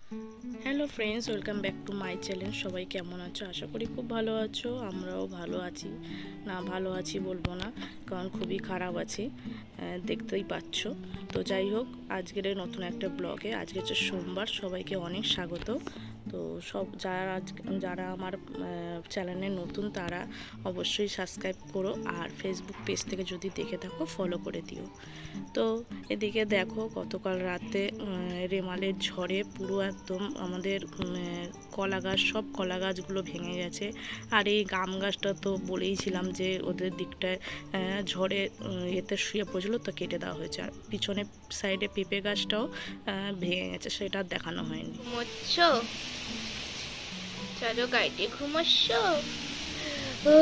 Hello friends, welcome back to my channel. সবাই কেমন আছো? আশা করি খুব ভালো আছো। আমরাও ভালো আছি, না ভালো আছি বলবো না, কারণ খুবই খারাপ আছি, দেখতেই পাচ্ছ। তো যাই হোক, আজকের এই নতুন একটা ব্লগে, আজকে হচ্ছে সোমবার, সবাইকে অনেক স্বাগত। তো যারা আমার চ্যানেলে নতুন তারা অবশ্যই সাবস্ক্রাইব করো, আর ফেসবুক পেজ থেকে যদি দেখে থাকো ফলো করে দিও। তো এদিকে দেখো, গতকাল রাতে রেমালের ঝড়ে পুরো একদম আমাদের সব কলা গাছগুলো ভেঙে গেছে। আর এই আম গাছটা তো বলেইছিলাম যে ওদের দিকটায় ঝড়ে এতে শুয়ে পড়েছিল, তো কেটে দেওয়া হয়েছে। আর পিছনে সাইডে পেঁপে গাছটাও ভেঙে গেছে, সেটা আর দেখানো হয়নি। চলো গাইতে ঘুমাচ্ছ? ও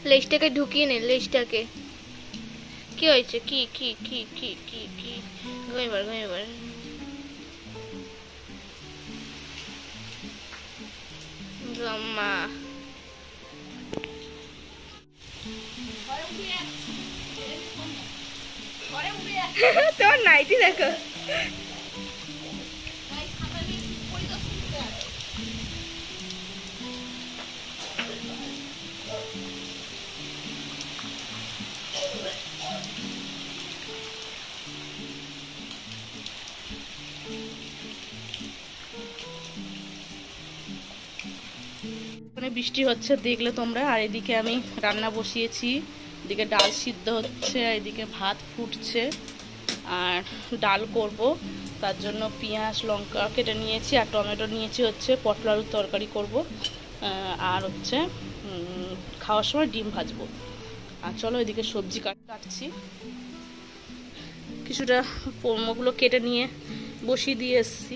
লেজটাকে ঢুকিয়ে নে, লেজটাকে। কি হয়েছে? কি কি কি কি কি কি ঘুমিয়ে ঘুমিয়ে গাম্মা তোমার নাইটি দেখো। ওখানে বৃষ্টি হচ্ছে দেখলে তোমরা, আর এদিকে আমি রান্না বসিয়েছি। এদিকে ডাল সিদ্ধ হচ্ছে, আর এদিকে ভাত ফুটছে, আর ডাল করব। তার জন্য পেঁয়াজ লঙ্কা কেটে নিয়েছি, আর টমেটো নিয়েছি, হচ্ছে পটল আলুর তরকারি করব, আর হচ্ছে খাওয়ার সময় ডিম ভাজবো। আর চলো এদিকে সবজি কাটছি, কিছুটা ওগুলো কেটে নিয়ে বসিয়ে দিয়ে এসছি,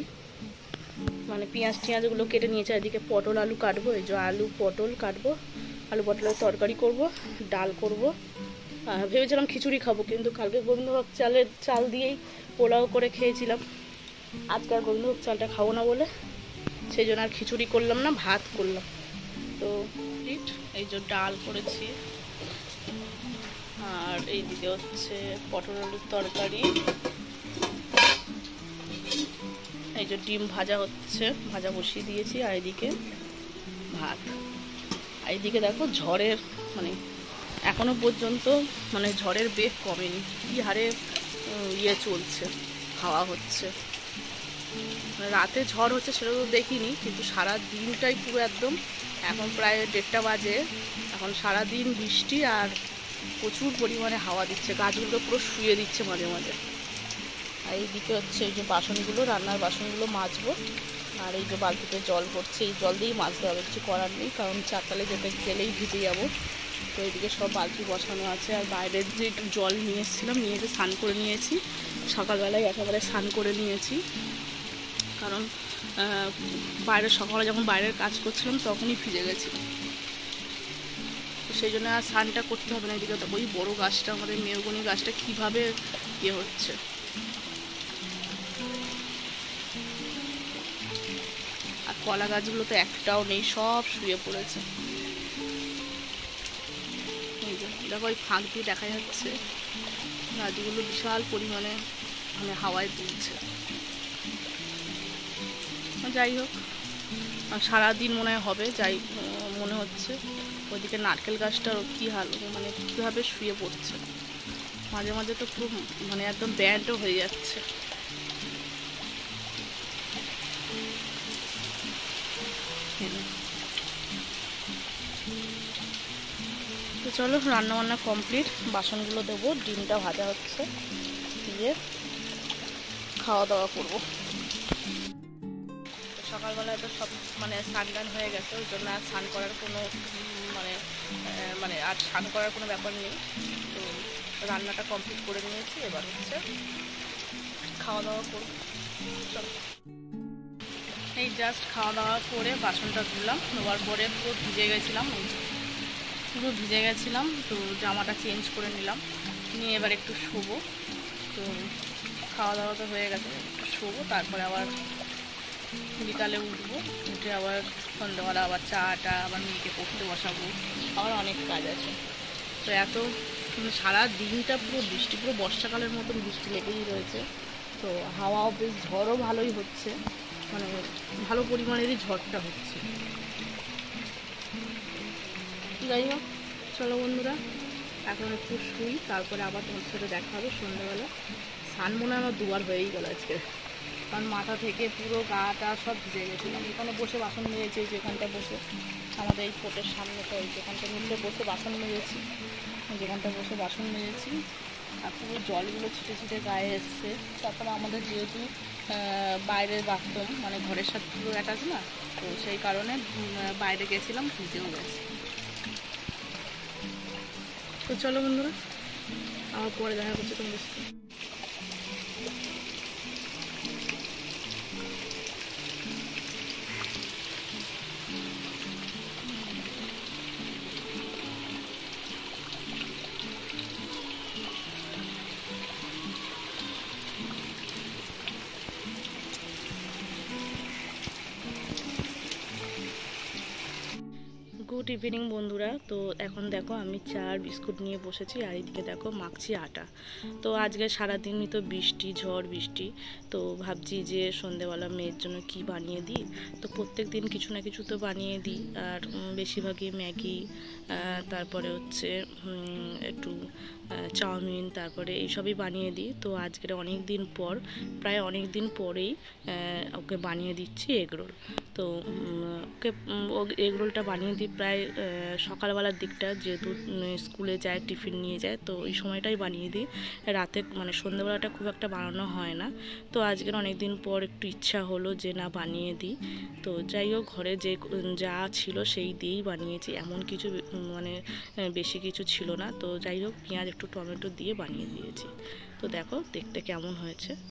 মানে পেঁয়াজ টিয়াজগুলো কেটে নিয়েছে। এদিকে পটল আলু কাটবো, এই যে আলু পটল কাটবো, আলু পটলের তরকারি করব, ডাল করব। ভেবেছিলাম খিচুড়ি খাবো, কিন্তু কালকে গোবিন্দভোগ চাল দিয়েই পোলাও করে খেয়েছিলাম। আজকে আর গোবিন্দভোগ চালটা খাবো না বলে সেই জন্য আর খিচুড়ি করলাম না, ভাত করলাম। তো এই যে ডাল করেছি, আর এইদিকে হচ্ছে পটল আলুর তরকারি, এই যে ডিম ভাজা হচ্ছে, ভাজা বসিয়ে দিয়েছি, আর এদিকে ভাত। আর এইদিকে দেখো ঝড়ের মানে এখনো পর্যন্ত মানে ঝড়ের বেগ কমেনি, কি হারে চলছে, হাওয়া হচ্ছে। মানে রাতে ঝড় হচ্ছে সেটা তো দেখিনি, কিন্তু সারা দিনটাই পুরো একদম, এখন প্রায় 1:30 বাজে, এখন সারা দিন বৃষ্টি আর প্রচুর পরিমাণে হাওয়া দিচ্ছে, গাছগুলো পুরো শুয়ে দিচ্ছে মাঝে মাঝে। আর এইদিকে হচ্ছে এই যে বাসনগুলো, রান্নার বাসনগুলো মাজবো, আর এই যে বালতিতে জল পড়ছে, এই জল দিয়েই মাজতে হবে, কিছু করার নেই, কারণ চারটালে গেলেই ভিজে যাবো। তো এইদিকে সব বালতি বসানো আছে, আর বাইরের যে একটু জল নিয়ে এসেছিলাম, নিয়ে এসে স্নান করে নিয়েছি, সকালবেলায় একেবারে স্নান করে নিয়েছি, কারণ সকালে যখন বাইরের কাজ করছিলাম তখনই ভিজে গেছিলাম, তো সেই জন্য আর স্নানটা করতে হবে না। এদিকে ওই বড়ো গাছটা, আমাদের মেহগনি গাছটা কীভাবে হচ্ছে, আর কলা গাছগুলো তো একটাও নেই, সব শুয়ে পড়েছে। দেখো ওই ফাঁক দিয়ে দেখা যাচ্ছে গাছগুলো বিশাল পরিমাণে মানে হাওয়ায় দুলছে। যাই হোক, সারাদিন মনে হবে যাই মনে হচ্ছে। ওইদিকে নারকেল গাছটার কী হাল, মানে কীভাবে শুয়ে পড়ছে, মাঝে মাঝে তো পুরো মানে একদম ব্যান্ডও হয়ে যাচ্ছে। তো চলো, রান্নাবান্না কমপ্লিট, বাসনগুলো দেবো, ডিমটা ভাজা হচ্ছে, দিয়ে খাওয়া দাওয়া করবো। সকালবেলায় তো সব মানে স্নান টান হয়ে গেছে, ওই জন্য আর স্নান করার কোনো মানে মানে আর স্নান করার কোনো ব্যাপার নেই। তো রান্নাটা কমপ্লিট করে নিয়েছি, এবার হচ্ছে খাওয়া দাওয়া করব। চলো, এই জাস্ট খাওয়া দাওয়া করে বাসনটা ধুলাম, ধোয়ার পরে পুরো ভিজে গেছিলাম, তো জামাটা চেঞ্জ করে নিলাম, নিয়ে এবার একটু শোবো। তো খাওয়া দাওয়া তো হয়ে গেছে, একটু শোবো, তারপরে আবার বিকালে উঠবো, উঠে আবার সন্ধ্যাবেলা আবার চাটা, আবার মেয়েকে পড়তে বসাবো, আবার অনেক কাজ আছে। তো এত সারা দিনটা পুরো বৃষ্টি, পুরো বর্ষাকালের মতন বৃষ্টি লেগেই রয়েছে। তো হাওয়াও বেশ, ঝড়ও ভালোই হচ্ছে, মানে ভালো পরিমাণেরই ঝড়টা হচ্ছে। যাই হোক, চলো বন্ধুরা, এখন একটু শুই, তারপরে আবার তোমার সাথে দেখা হবে সন্ধ্যাবেলা। স্নান মনে হয় আমার দুবার হয়েই গেল আজকে, কারণ মাথা থেকে পুরো গাটা সব ভিজে গেছিলাম। এখানে বসে বাসন মেজেছি, যেখানটা বসে আমাদের এই কোটের সামনে, তো যেখানটা নিচে বসে বাসন মেজেছি, যেখানটা বসে বাসন মেজেছি, আর পুরো জলগুলো ছিটে ছিটে গায়ে এসছে। তারপরে আমাদের যেহেতু বাইরের বাথরুম, মানে ঘরের সাথে পুরো অ্যাটাচ না, তো সেই কারণে বাইরে গেছিলাম, ভিজেও গেছি। তো চলো বন্ধুরা, আবার পরে দেখা করছি তোমাদের সাথে। গুড ইভিনিং বন্ধুরা। তো এখন দেখো আমি চা আর বিস্কুট নিয়ে বসেছি, আর এদিকে দেখো মাখছি আটা। তো আজকে সারাদিনই তো বৃষ্টি, ঝড় বৃষ্টি, তো ভাবছি যে সন্ধেবেলা মেয়ের জন্য কি বানিয়ে দিই। তো প্রত্যেক দিন কিছু না কিছু তো বানিয়ে দিই, আর বেশিরভাগই ম্যাগি, তারপরে হচ্ছে একটু চাউমিন, তারপরে এইসবই বানিয়ে দিই। তো আজকের অনেক দিন পর, প্রায় অনেক দিন পরেই ওকে বানিয়ে দিচ্ছি এগরোল। তো ওকে এগরোলটা বানিয়ে দিই প্রায় সকালবেলার দিকটা, যেহেতু স্কুলে যায়, টিফিন নিয়ে যায়, তো ওই সময়টাই বানিয়ে দিই। রাতে মানে সন্ধ্যেবেলাটা খুব একটা বানানো হয় না। তো আজকের অনেক দিন পর একটু ইচ্ছা হলো যে না বানিয়ে দিই। তো যাই হোক, ঘরে যে যা ছিল সেই দিয়েই বানিয়েছি, এমন কিছু মানে বেশি কিছু ছিল না। তো যাই হোক, পেঁয়াজ একটু টমেটো দিয়ে বানিয়ে দিয়েছি। তো দেখো দেখতে কেমন হয়েছে।